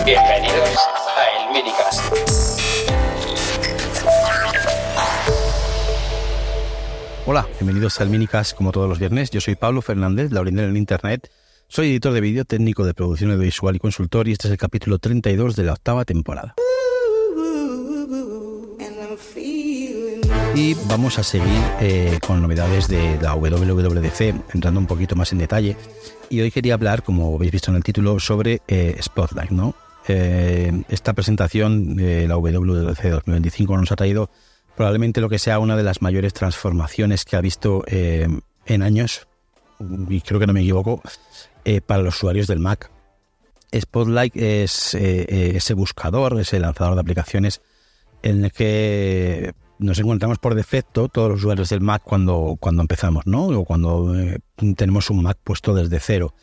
Bienvenidos a El Minicast. Hola, bienvenidos al Minicast como todos los viernes. Yo soy Pablo Fernández, laurinero en Internet. Soy editor de vídeo, técnico de producción audiovisual y consultor, y este es el capítulo 32 de la 8ª temporada. Y vamos a seguir con novedades de la WWDC, entrando un poquito más en detalle. Y hoy quería hablar, como habéis visto en el título, sobre Spotlight, ¿no? Esta presentación de la WWDC 2025 nos ha traído probablemente lo que sea una de las mayores transformaciones que ha visto en años, y creo que no me equivoco, para los usuarios del Mac. Spotlight es ese buscador, ese lanzador de aplicaciones en el que nos encontramos por defecto todos los usuarios del Mac cuando empezamos, ¿no? O cuando tenemos un Mac puesto desde cero.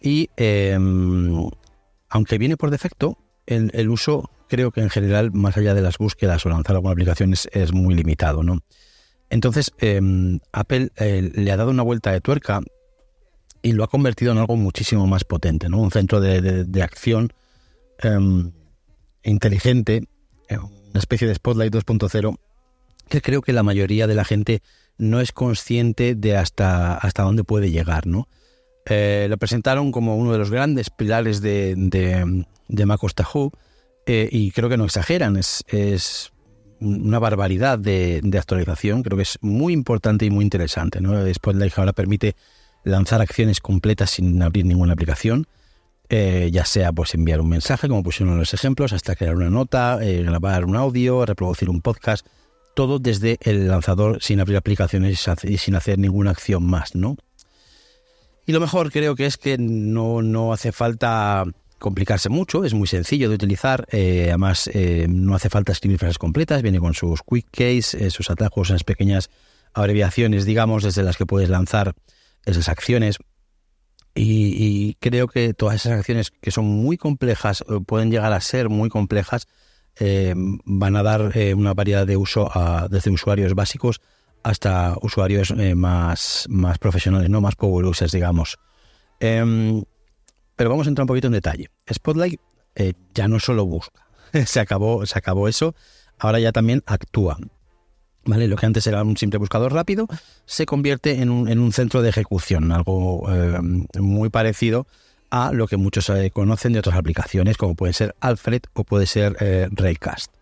Y aunque viene por defecto, el uso creo que en general, más allá de las búsquedas o lanzar alguna aplicación, es muy limitado, ¿no? Entonces, Apple le ha dado una vuelta de tuerca y lo ha convertido en algo muchísimo más potente, ¿no? Un centro de acción inteligente, una especie de Spotlight 2.0, que creo que la mayoría de la gente no es consciente de hasta dónde puede llegar, ¿no? Lo presentaron como uno de los grandes pilares de macOS Tahoe, y creo que no exageran, es una barbaridad de actualización. Creo que es muy importante y muy interesante, ¿no? Spotlight ahora permite lanzar acciones completas sin abrir ninguna aplicación, ya sea pues enviar un mensaje, como pusieron en los ejemplos, hasta crear una nota, grabar un audio, reproducir un podcast, todo desde el lanzador sin abrir aplicaciones y sin hacer ninguna acción más, ¿no? Y lo mejor creo que es que no hace falta complicarse mucho, es muy sencillo de utilizar, además no hace falta escribir frases completas, viene con sus quick case, sus atajos, esas pequeñas abreviaciones, digamos, desde las que puedes lanzar esas acciones, y creo que todas esas acciones que son muy complejas, pueden llegar a ser muy complejas, van a dar una variedad de uso desde usuarios básicos hasta usuarios más profesionales, no más power users, digamos. Pero vamos a entrar un poquito en detalle. Spotlight ya no solo busca, se acabó eso, ahora ya también actúa, ¿vale? Lo que antes era un simple buscador rápido se convierte en un centro de ejecución, algo muy parecido a lo que muchos conocen de otras aplicaciones, como puede ser Alfred o puede ser Raycast.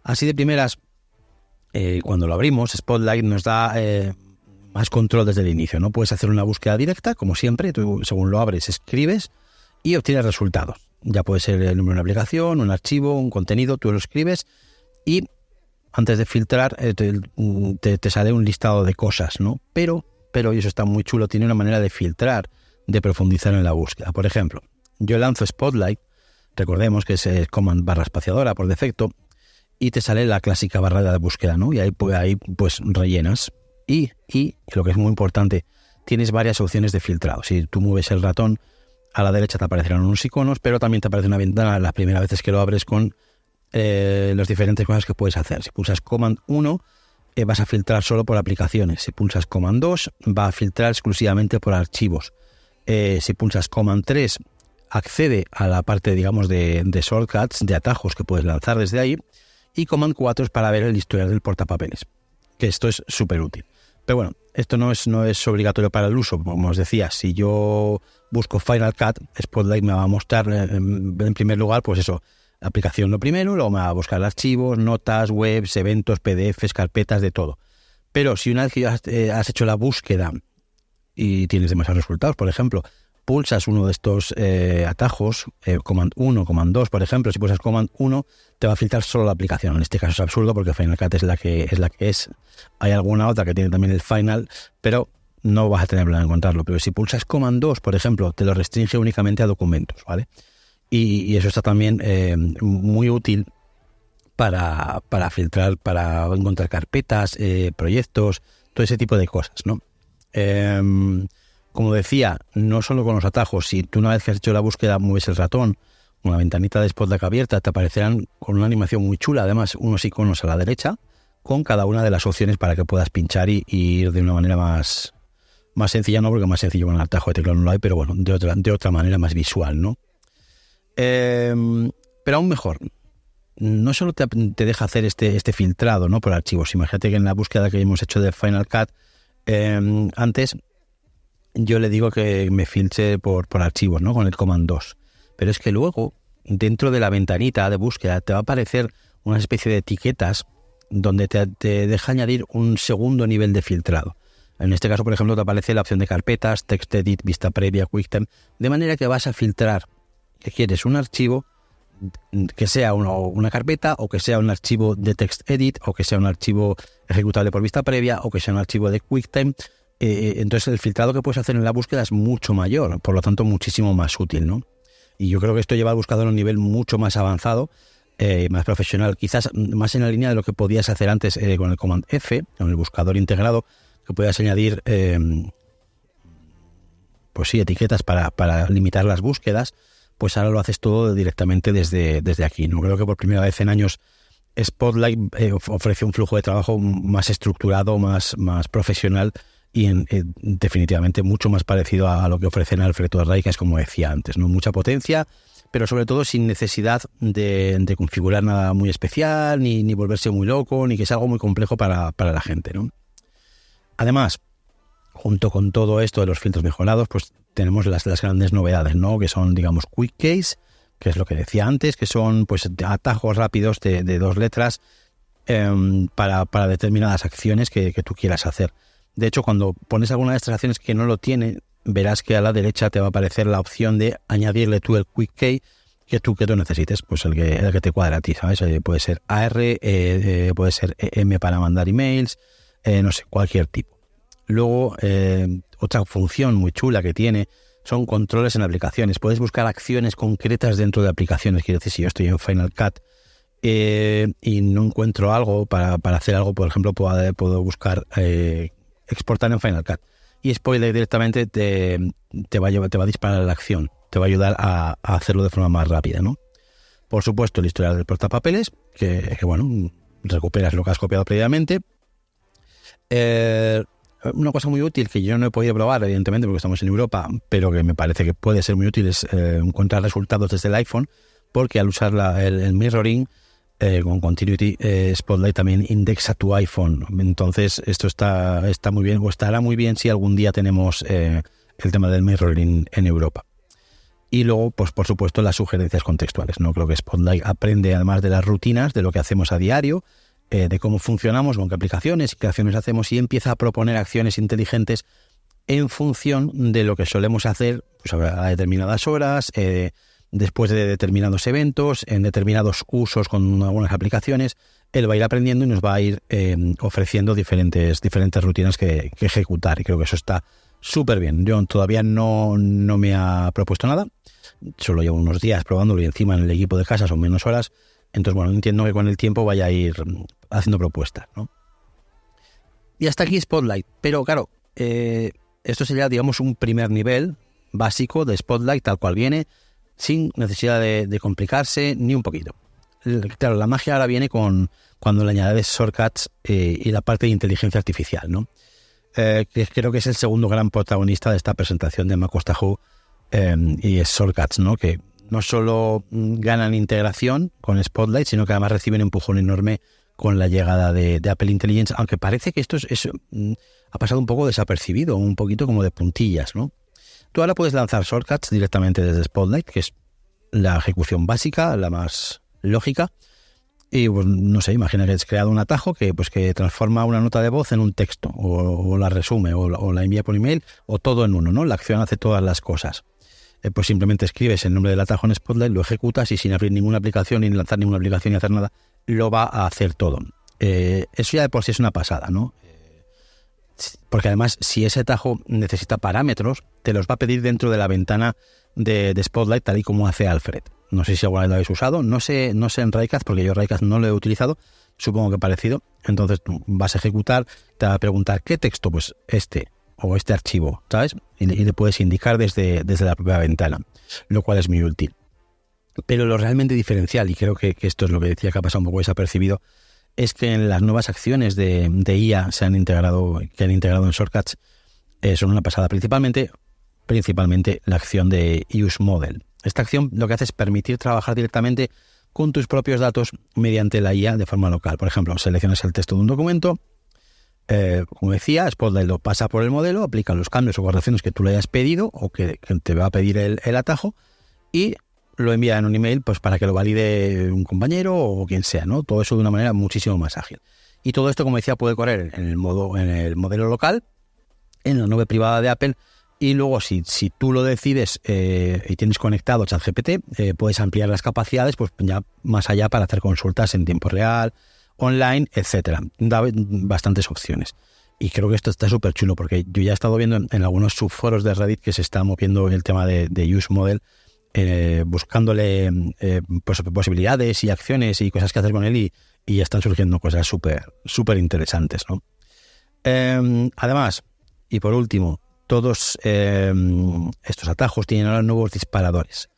Así de primeras, cuando lo abrimos, Spotlight nos da más control desde el inicio, ¿no? Puedes hacer una búsqueda directa, como siempre, tú según lo abres, escribes y obtienes resultados. Ya puede ser el número de una aplicación, un archivo, un contenido, tú lo escribes y antes de filtrar te sale un listado de cosas, ¿no? Pero, y eso está muy chulo, tiene una manera de filtrar, de profundizar en la búsqueda. Por ejemplo, yo lanzo Spotlight, recordemos que es Command / espaciadora por defecto, y te sale la clásica barra de búsqueda, ¿no? Y ahí pues rellenas. Y lo que es muy importante, tienes varias opciones de filtrado. Si tú mueves el ratón, a la derecha te aparecerán unos iconos, pero también te aparece una ventana las primeras veces que lo abres con las diferentes cosas que puedes hacer. Si pulsas Command 1, vas a filtrar solo por aplicaciones. Si pulsas Command 2, va a filtrar exclusivamente por archivos. Si pulsas Command 3, accede a la parte, digamos, de shortcuts, de atajos que puedes lanzar desde ahí. Y Command 4 es para ver el historial del portapapeles, que esto es súper útil. Pero bueno, esto no es obligatorio para el uso. Como os decía, si yo busco Final Cut, Spotlight me va a mostrar en primer lugar, pues eso, la aplicación lo primero, luego me va a buscar archivos, notas, webs, eventos, PDFs, carpetas, de todo. Pero si una vez que ya has hecho la búsqueda y tienes demasiados resultados, por ejemplo, pulsas uno de estos atajos, Command 1, Command 2, por ejemplo, si pulsas Command 1, te va a filtrar solo la aplicación. En este caso es absurdo porque Final Cut es la que es. Hay alguna otra que tiene también el Final, pero no vas a tener problema en encontrarlo. Pero si pulsas Command 2, por ejemplo, te lo restringe únicamente a documentos, ¿vale? Y eso está también muy útil para filtrar, para encontrar carpetas, proyectos, todo ese tipo de cosas, ¿no? Como decía, no solo con los atajos. Si tú una vez que has hecho la búsqueda mueves el ratón, una ventanita de Spotlight abierta, te aparecerán con una animación muy chula, además unos iconos a la derecha con cada una de las opciones para que puedas pinchar y ir de una manera más sencilla, no porque más sencillo con el atajo de teclado no lo hay, pero bueno, de otra manera más visual, ¿no? Pero aún mejor, no solo te deja hacer este filtrado, ¿no?, por archivos. Imagínate que en la búsqueda que hemos hecho de Final Cut antes, yo le digo que me filtre por archivos, ¿no?, con el Command 2. Pero es que luego, dentro de la ventanita de búsqueda, te va a aparecer una especie de etiquetas donde te deja añadir un segundo nivel de filtrado. En este caso, por ejemplo, te aparece la opción de carpetas, TextEdit, vista previa, QuickTime, de manera que vas a filtrar que quieres un archivo que sea una carpeta, o que sea un archivo de TextEdit, o que sea un archivo ejecutable por vista previa, o que sea un archivo de QuickTime. Entonces el filtrado que puedes hacer en la búsqueda es mucho mayor, por lo tanto muchísimo más útil, ¿no? Y yo creo que esto lleva al buscador a un nivel mucho más avanzado, más profesional, quizás más en la línea de lo que podías hacer antes con el Command F, con el buscador integrado, que podías añadir etiquetas para limitar las búsquedas. Pues ahora lo haces todo directamente desde aquí, ¿no? Creo que por primera vez en años Spotlight ofrece un flujo de trabajo más estructurado, más profesional y definitivamente mucho más parecido a lo que ofrecen Alfred o Raycast, como decía antes, ¿no? Mucha potencia, pero sobre todo sin necesidad de configurar nada muy especial, ni volverse muy loco, ni que sea algo muy complejo para la gente, ¿no? Además, junto con todo esto de los filtros mejorados, pues tenemos las grandes novedades, ¿no?, que son, digamos, Quick Case, que es lo que decía antes, que son pues atajos rápidos de 2 letras para determinadas acciones que tú quieras hacer. De hecho, cuando pones alguna de estas acciones que no lo tiene, verás que a la derecha te va a aparecer la opción de añadirle tú el Quick Key que tú necesites, pues el que te cuadra a ti, ¿sabes? Puede ser AR, puede ser EM para mandar emails, no sé, cualquier tipo. Luego, otra función muy chula que tiene son controles en aplicaciones. Puedes buscar acciones concretas dentro de aplicaciones. Quiero decir, si yo estoy en Final Cut y no encuentro algo para hacer algo, por ejemplo, puedo buscar exportar en Final Cut. Y Spoiler directamente te va a disparar la acción. Te va a ayudar a hacerlo de forma más rápida, ¿no? Por supuesto, el historial del portapapeles, que bueno, recuperas lo que has copiado previamente. Una cosa muy útil que yo no he podido probar, evidentemente, porque estamos en Europa, pero que me parece que puede ser muy útil, es encontrar resultados desde el iPhone, porque al usar el mirroring con Continuity, Spotlight también indexa tu iPhone. Entonces, esto está muy bien, o estará muy bien si algún día tenemos el tema del mirroring en Europa. Y luego, pues por supuesto, las sugerencias contextuales, ¿no? Creo que Spotlight aprende, además de las rutinas, de lo que hacemos a diario, de cómo funcionamos, con qué aplicaciones y qué acciones hacemos, y empieza a proponer acciones inteligentes en función de lo que solemos hacer pues a determinadas horas, después de determinados eventos, en determinados usos con algunas aplicaciones. Él va a ir aprendiendo y nos va a ir ofreciendo diferentes rutinas que ejecutar, y creo que eso está súper bien. Yo todavía no me ha propuesto nada, solo llevo unos días probándolo y encima en el equipo de casa son menos horas. Entonces, bueno, entiendo que con el tiempo vaya a ir haciendo propuestas, ¿no? Y hasta aquí Spotlight. Pero claro, esto sería, digamos, un primer nivel básico de Spotlight, tal cual viene, sin necesidad de complicarse ni un poquito. Claro, la magia ahora viene cuando le añades shortcuts y la parte de inteligencia artificial, ¿no? Que creo que es el segundo gran protagonista de esta presentación de MacOS Tahoe, y es shortcuts, ¿no? Que no solo ganan integración con Spotlight, sino que además reciben un empujón enorme con la llegada de Apple Intelligence, aunque parece que esto ha pasado un poco desapercibido, un poquito como de puntillas, ¿no? Tú ahora puedes lanzar shortcuts directamente desde Spotlight, que es la ejecución básica, la más lógica, y pues no sé, imagina que has creado un atajo que transforma una nota de voz en un texto, o la resume, o la envía por email, o todo en uno, ¿no? La acción hace todas las cosas. Pues simplemente escribes el nombre del atajo en Spotlight, lo ejecutas y sin abrir ninguna aplicación, ni lanzar ninguna aplicación, ni hacer nada, lo va a hacer todo. Eso ya de por sí es una pasada, ¿no? Porque además, si ese atajo necesita parámetros, te los va a pedir dentro de la ventana de Spotlight, tal y como hace Alfred. No sé si alguna vez lo habéis usado, no sé en Raycast, porque yo Raycast no lo he utilizado, supongo que parecido. Entonces tú vas a ejecutar, te va a preguntar ¿qué texto? Pues o este archivo, ¿sabes? Y le puedes indicar desde la propia ventana, lo cual es muy útil. Pero lo realmente diferencial, y creo que esto es lo que decía que ha pasado un poco desapercibido, es que en las nuevas acciones de IA que han integrado en Shortcuts son una pasada, principalmente la acción de Use Model. Esta acción lo que hace es permitir trabajar directamente con tus propios datos mediante la IA de forma local. Por ejemplo, seleccionas el texto de un documento, como decía, Spotlight lo pasa por el modelo, aplica los cambios o correcciones que tú le hayas pedido o que te va a pedir el atajo y lo envía en un email pues para que lo valide un compañero o quien sea, ¿no? Todo eso de una manera muchísimo más ágil. Y todo esto, como decía, puede correr en el modelo local, en la nube privada de Apple. Y luego, si tú lo decides y tienes conectado ChatGPT, puedes ampliar las capacidades pues ya más allá para hacer consultas en tiempo real, online, etcétera. Da bastantes opciones. Y creo que esto está súper chulo porque yo ya he estado viendo en algunos subforos de Reddit que se está moviendo el tema de Use Model, buscándole posibilidades y acciones y cosas que hacer con él y ya están surgiendo cosas súper interesantes, ¿no? Además, y por último, todos estos atajos tienen ahora nuevos disparadores.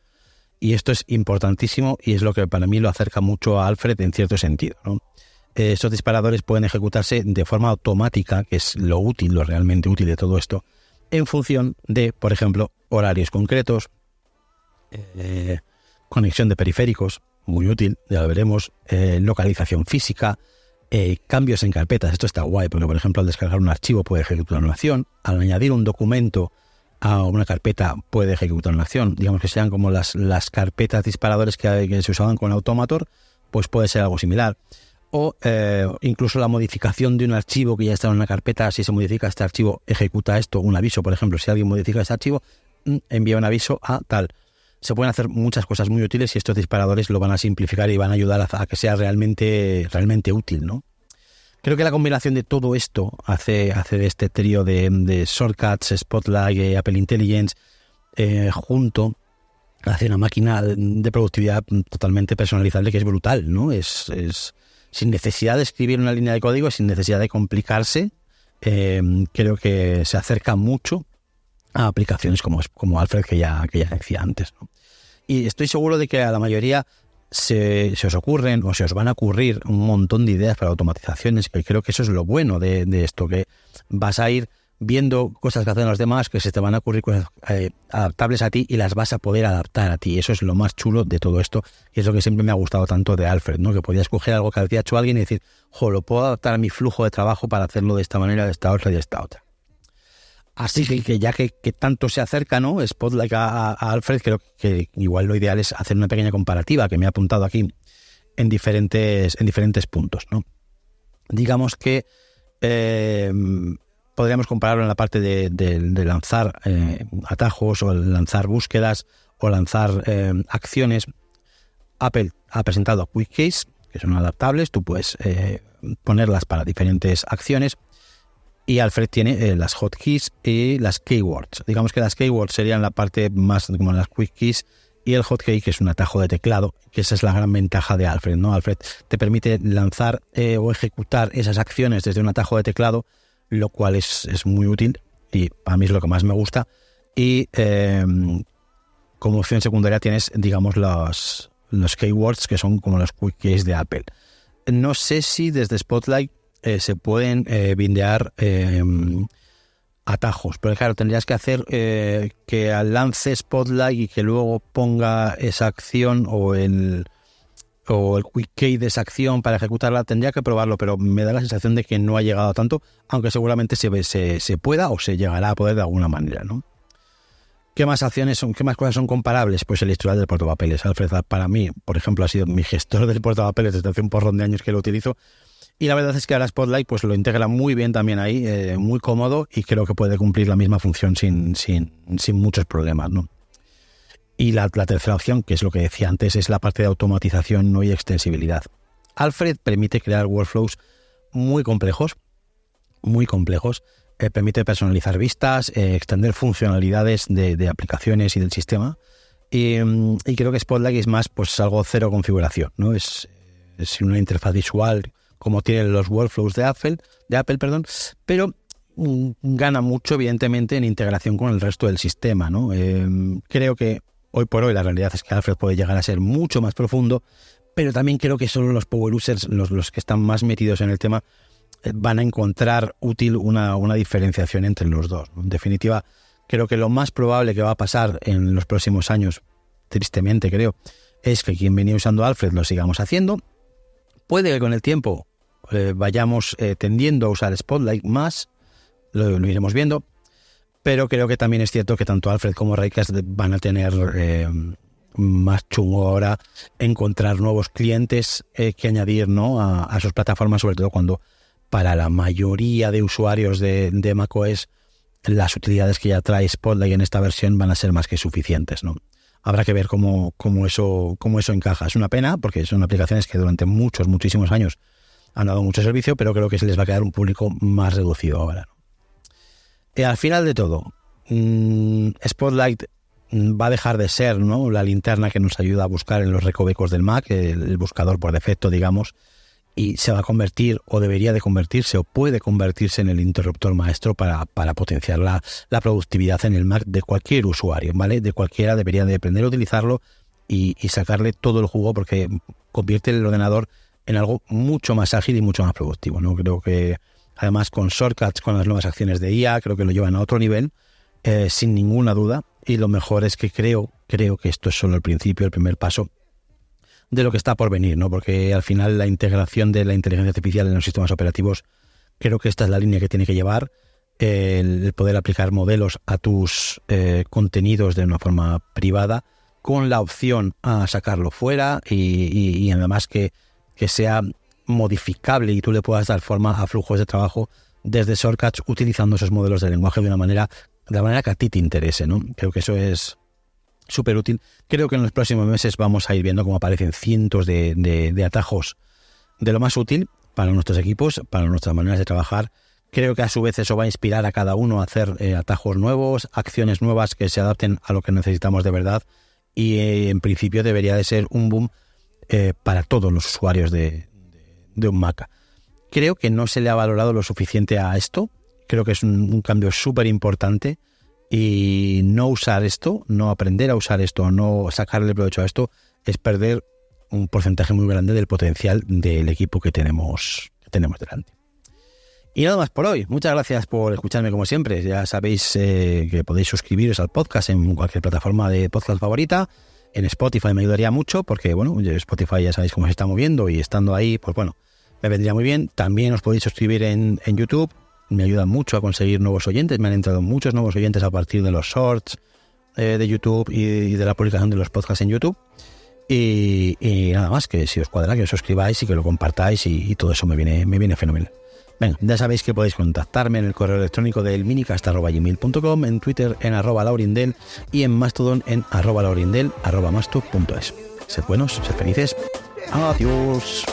Y esto es importantísimo y es lo que para mí lo acerca mucho a Alfred en cierto sentido, ¿no? Estos disparadores pueden ejecutarse de forma automática, que es lo realmente útil de todo esto, en función de, por ejemplo, horarios concretos, conexión de periféricos, muy útil, ya lo veremos, localización física, cambios en carpetas. Esto está guay porque, por ejemplo, al descargar un archivo puede ejecutar una acción, al añadir un documento a una carpeta puede ejecutar una acción. Digamos que sean como las carpetas disparadores que se usaban con Automator, pues puede ser algo similar. O incluso la modificación de un archivo que ya está en una carpeta, si se modifica este archivo, ejecuta esto, un aviso. Por ejemplo, si alguien modifica este archivo, envía un aviso a tal. Se pueden hacer muchas cosas muy útiles y estos disparadores lo van a simplificar y van a ayudar a que sea realmente útil, ¿no? Creo que la combinación de todo esto hace de este trío de Shortcuts, Spotlight y Apple Intelligence junto hace una máquina de productividad totalmente personalizable que es brutal, ¿no? Es sin necesidad de escribir una línea de código, sin necesidad de complicarse. Creo que se acerca mucho a aplicaciones como Alfred que ya decía antes, ¿no? Y estoy seguro de que a la mayoría se os ocurren o se os van a ocurrir un montón de ideas para automatizaciones, que creo que eso es lo bueno de esto, que vas a ir viendo cosas que hacen los demás, que se te van a ocurrir cosas adaptables a ti y las vas a poder adaptar a ti. Eso es lo más chulo de todo esto y es lo que siempre me ha gustado tanto de Alfred, ¿no? Que podías coger algo que había hecho alguien y decir, lo puedo adaptar a mi flujo de trabajo para hacerlo de esta manera, de esta otra y de esta otra. Así que ya que tanto se acerca, ¿no? Spotlight a Alfred, creo que igual lo ideal es hacer una pequeña comparativa que me he apuntado aquí en diferentes puntos, ¿no? Digamos que podríamos compararlo en la parte de lanzar atajos o lanzar búsquedas o lanzar acciones. Apple ha presentado Quick Case, que son adaptables, tú puedes ponerlas para diferentes acciones. Y Alfred tiene las hotkeys y las keywords. Digamos que las keywords serían la parte más como las quick keys y el hotkey, que es un atajo de teclado, que esa es la gran ventaja de Alfred, ¿no? Alfred te permite lanzar o ejecutar esas acciones desde un atajo de teclado, lo cual es muy útil y para mí es lo que más me gusta. Y como opción secundaria tienes, digamos, los keywords, que son como los quick keys de Apple. No sé si desde Spotlight se pueden bindear atajos, pero claro, tendrías que hacer que lance Spotlight y que luego ponga esa acción o el quick key de esa acción para ejecutarla. Tendría que probarlo, pero me da la sensación de que no ha llegado a tanto, aunque seguramente se pueda o se llegará a poder de alguna manera, ¿no? ¿Qué más cosas son comparables? Pues el historial del portapapeles. Alfred, para mí, por ejemplo, ha sido mi gestor del portapapeles desde hace un porrón de años que lo utilizo. Y la verdad es que ahora Spotlight pues lo integra muy bien también ahí, muy cómodo, y creo que puede cumplir la misma función sin muchos problemas, ¿no? Y la tercera opción, que es lo que decía antes, es la parte de automatización, ¿no? Y extensibilidad. Alfred permite crear workflows muy complejos, permite personalizar vistas, extender funcionalidades de aplicaciones y del sistema, y creo que Spotlight es más pues algo cero configuración, ¿no? Es una interfaz visual como tienen los workflows de Apple, pero gana mucho, evidentemente, en integración con el resto del sistema, ¿no? Creo que hoy por hoy la realidad es que Alfred puede llegar a ser mucho más profundo, pero también creo que solo los power users, los que están más metidos en el tema, van a encontrar útil una diferenciación entre los dos, ¿no? En definitiva, creo que lo más probable que va a pasar en los próximos años tristemente creo, es que quien venía usando Alfred lo sigamos haciendo. Puede que con el tiempo vayamos tendiendo a usar Spotlight más, lo iremos viendo, pero creo que también es cierto que tanto Alfred como Raycast van a tener más chungo ahora encontrar nuevos clientes que añadir, ¿no?, a sus plataformas, sobre todo cuando para la mayoría de usuarios de macOS las utilidades que ya trae Spotlight en esta versión van a ser más que suficientes, ¿no? Habrá que ver cómo eso encaja. Es una pena porque son aplicaciones que durante muchísimos años han dado mucho servicio, pero creo que se les va a quedar un público más reducido ahora, ¿no? Al final de todo, Spotlight va a dejar de ser, ¿no?, la linterna que nos ayuda a buscar en los recovecos del Mac, el buscador por defecto, digamos, y se va a convertir, o debería de convertirse, o puede convertirse en el interruptor maestro para potenciar la productividad en el Mac de cualquier usuario, ¿vale? De cualquiera debería de aprender a utilizarlo y sacarle todo el jugo, porque convierte el ordenador en algo mucho más ágil y mucho más productivo, ¿no? Creo que además con shortcuts, con las nuevas acciones de IA, creo que lo llevan a otro nivel, sin ninguna duda, y lo mejor es que creo que esto es solo el principio, el primer paso de lo que está por venir, ¿no? Porque al final la integración de la inteligencia artificial en los sistemas operativos, creo que esta es la línea que tiene que llevar, el poder aplicar modelos a tus contenidos de una forma privada, con la opción a sacarlo fuera y además que sea modificable y tú le puedas dar forma a flujos de trabajo desde shortcuts utilizando esos modelos de lenguaje de la manera que a ti te interese, ¿no? Creo que eso es súper útil. Creo que en los próximos meses vamos a ir viendo cómo aparecen cientos de atajos de lo más útil para nuestros equipos, para nuestras maneras de trabajar. Creo que a su vez eso va a inspirar a cada uno a hacer atajos nuevos, acciones nuevas que se adapten a lo que necesitamos de verdad, y en principio debería de ser un boom para todos los usuarios de un Mac. Creo que no se le ha valorado lo suficiente a esto. Creo que es un cambio súper importante. Y no usar esto, no aprender a usar esto, no sacarle provecho a esto, es perder un porcentaje muy grande del potencial del equipo que tenemos delante. Y nada más por hoy. Muchas gracias por escucharme como siempre. Ya sabéis que podéis suscribiros al podcast en cualquier plataforma de podcast favorita. En Spotify me ayudaría mucho porque, bueno, Spotify ya sabéis cómo se está moviendo y estando ahí, pues bueno, me vendría muy bien. También os podéis suscribir en YouTube. Me ayuda mucho a conseguir nuevos oyentes. Me han entrado muchos nuevos oyentes a partir de los shorts de YouTube y de la publicación de los podcasts en YouTube. Y nada más, que si os cuadra, que os suscribáis y que lo compartáis y todo eso me viene fenomenal. Venga, ya sabéis que podéis contactarme en el correo electrónico del minicast@gmail.com, en Twitter en @laurindel y en Mastodon en @laurindel@masto.es. Sed buenos, sed felices. Adiós.